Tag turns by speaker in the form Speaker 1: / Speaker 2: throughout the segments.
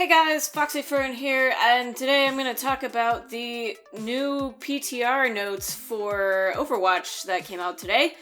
Speaker 1: Hey guys, Foxy Fern here, and today I'm going to talk about the new PTR notes for Overwatch that came out today.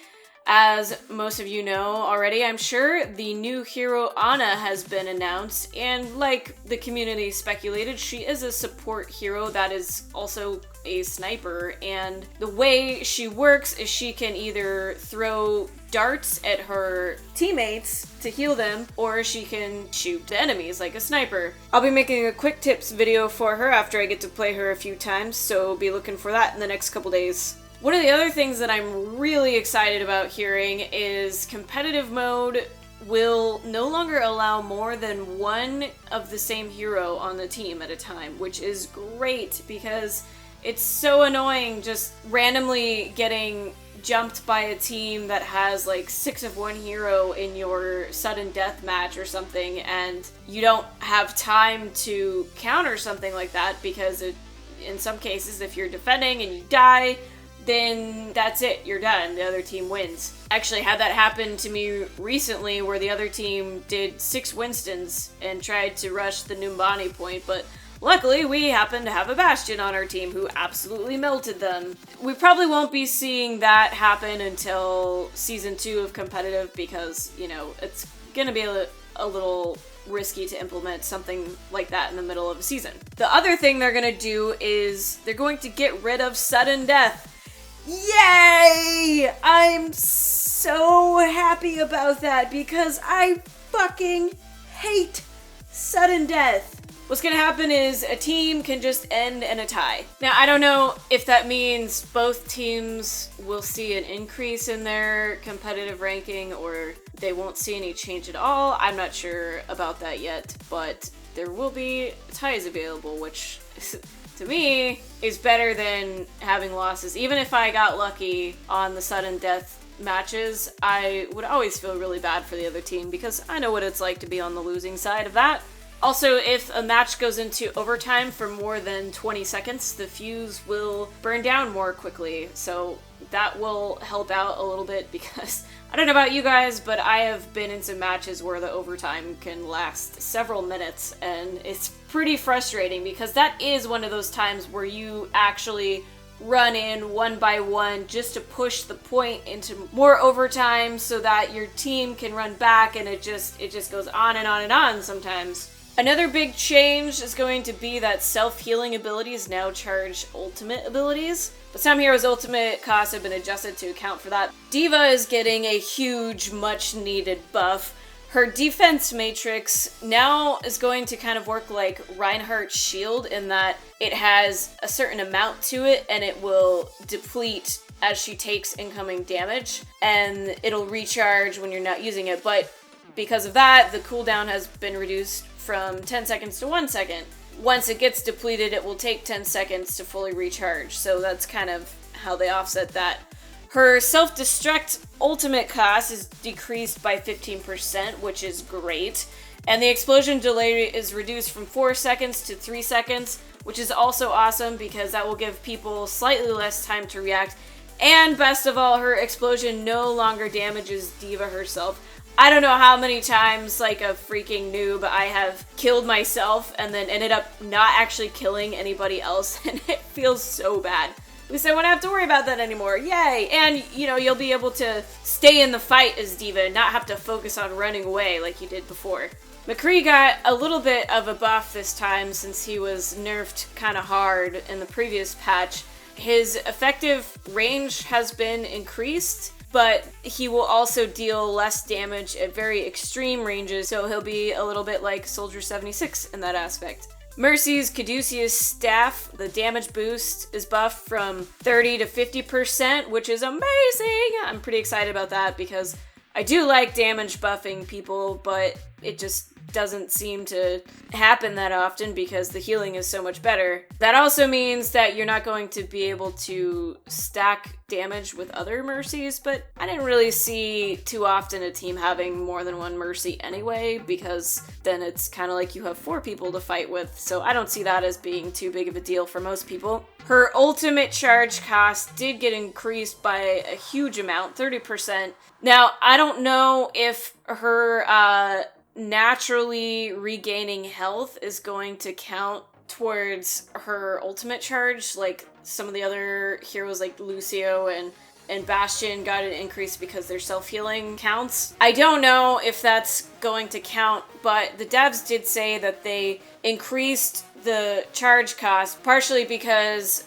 Speaker 1: As most of you know already, I'm sure, the new hero Ana has been announced, and like the community speculated, she is a support hero that is also a sniper, and the way she works is she can either throw darts at her teammates to heal them, or she can shoot the enemies like a sniper. I'll be making a quick tips video for her after I get to play her a few times, so be looking for that in the next couple days. One of the other things that I'm really excited about hearing is competitive mode will no longer allow more than one of the same hero on the team at a time, which is great because it's so annoying just randomly getting jumped by a team that has like 6 of one hero in your sudden death match or something, and you don't have time to counter something like that because in some cases if you're defending and you die, then that's it, you're done, the other team wins. Actually had that happen to me recently where the other team did 6 Winstons and tried to rush the Numbani point, but luckily we happened to have a Bastion on our team who absolutely melted them. We probably won't be seeing that happen until Season 2 of competitive because, you know, it's gonna be a little risky to implement something like that in the middle of a season. The other thing they're gonna do is they're going to get rid of sudden death. Yay! I'm so happy about that because I fucking hate sudden death. What's gonna happen is a team can just end in a tie. Now, I don't know if that means both teams will see an increase in their competitive ranking or they won't see any change at all. I'm not sure about that yet, but there will be ties available, which to me is better than having losses. Even if I got lucky on the sudden death matches, I would always feel really bad for the other team because I know what it's like to be on the losing side of that. Also, if a match goes into overtime for more than 20 seconds, the fuse will burn down more quickly, so that will help out a little bit because I don't know about you guys, but I have been in some matches where the overtime can last several minutes, and it's pretty frustrating because that is one of those times where you actually run in one by one just to push the point into more overtime so that your team can run back, and it just goes on and on and on sometimes. Another big change is going to be that self-healing abilities now charge ultimate abilities, but some heroes' ultimate costs have been adjusted to account for that. D.Va is getting a huge, much-needed buff. Her defense matrix now is going to kind of work like Reinhardt's shield in that it has a certain amount to it and it will deplete as she takes incoming damage, and it'll recharge when you're not using it, but because of that, the cooldown has been reduced from 10 seconds to 1 second. Once it gets depleted, it will take 10 seconds to fully recharge, so that's kind of how they offset that. Her self-destruct ultimate cost is decreased by 15%, which is great, and the explosion delay is reduced from 4 seconds to 3 seconds, which is also awesome because that will give people slightly less time to react, and best of all, her explosion no longer damages D.Va herself. I don't know how many times, like a freaking noob, I have killed myself and then ended up not actually killing anybody else, and it feels so bad. At least I won't have to worry about that anymore. Yay! And, you know, you'll be able to stay in the fight as D.Va and not have to focus on running away like you did before. McCree got a little bit of a buff this time since he was nerfed kind of hard in the previous patch. His effective range has been increased, but he will also deal less damage at very extreme ranges, so he'll be a little bit like Soldier 76 in that aspect. Mercy's Caduceus staff, the damage boost is buffed from 30 to 50%, which is amazing! I'm pretty excited about that because I do like damage buffing people, but it just doesn't seem to happen that often because the healing is so much better. That also means that you're not going to be able to stack damage with other Mercies, but I didn't really see too often a team having more than one Mercy anyway, because then it's kind of like you have 4 people to fight with, so I don't see that as being too big of a deal for most people. Her ultimate charge cost did get increased by a huge amount, 30%. Now, I don't know if her naturally regaining health is going to count towards her ultimate charge, like some of the other heroes like Lucio and Bastion got an increase because their self-healing counts. I don't know if that's going to count, but the devs did say that they increased the charge cost partially because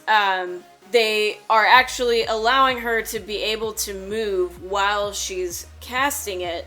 Speaker 1: they are actually allowing her to be able to move while she's casting it.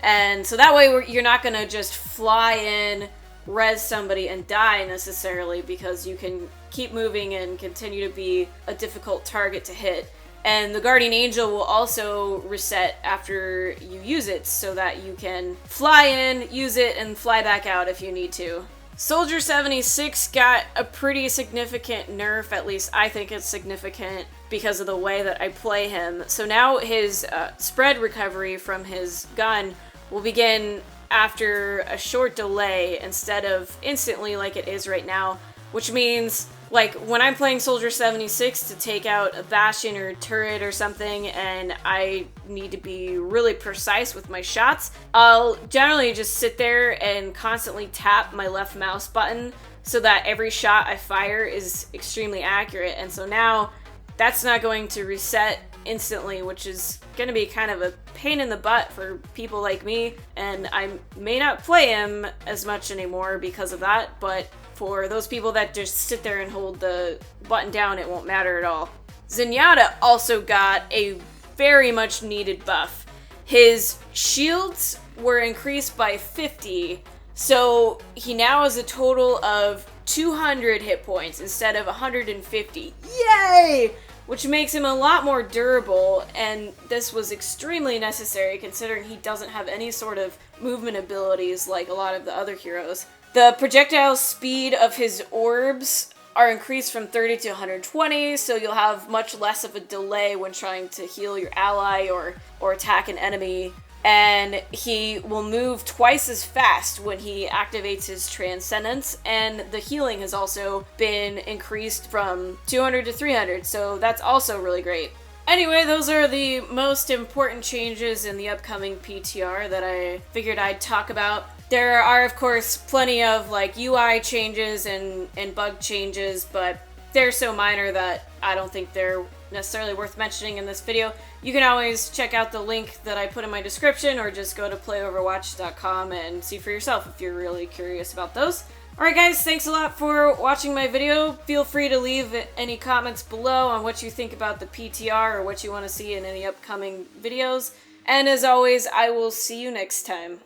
Speaker 1: And so that way you're not going to just fly in, res somebody, and die necessarily, because you can keep moving and continue to be a difficult target to hit. And the Guardian Angel will also reset after you use it so that you can fly in, use it, and fly back out if you need to. Soldier 76 got a pretty significant nerf, at least I think it's significant because of the way that I play him. So now his spread recovery from his gun will begin after a short delay instead of instantly like it is right now, which means like when I'm playing Soldier 76 to take out a Bastion or a turret or something and I need to be really precise with my shots, I'll generally just sit there and constantly tap my left mouse button so that every shot I fire is extremely accurate. And so now that's not going to reset instantly, which is going to be kind of a pain in the butt for people like me, and I may not play him as much anymore because of that, but for those people that just sit there and hold the button down, it won't matter at all. Zenyatta also got a very much needed buff. His shields were increased by 50, so he now has a total of 200 hit points instead of 150. Yay! Which makes him a lot more durable, and this was extremely necessary considering he doesn't have any sort of movement abilities like a lot of the other heroes. The projectile speed of his orbs are increased from 30 to 120, so you'll have much less of a delay when trying to heal your ally or attack an enemy. And he will move twice as fast when he activates his Transcendence, and the healing has also been increased from 200 to 300, so that's also really great. Anyway, those are the most important changes in the upcoming PTR that I figured I'd talk about. There are, of course, plenty of like UI changes and bug changes, but they're so minor that I don't think they're necessarily worth mentioning in this video. You can always check out the link that I put in my description, or just go to playoverwatch.com and see for yourself if you're really curious about those. Alright guys, thanks a lot for watching my video. Feel free to leave any comments below on what you think about the PTR or what you want to see in any upcoming videos. And as always, I will see you next time.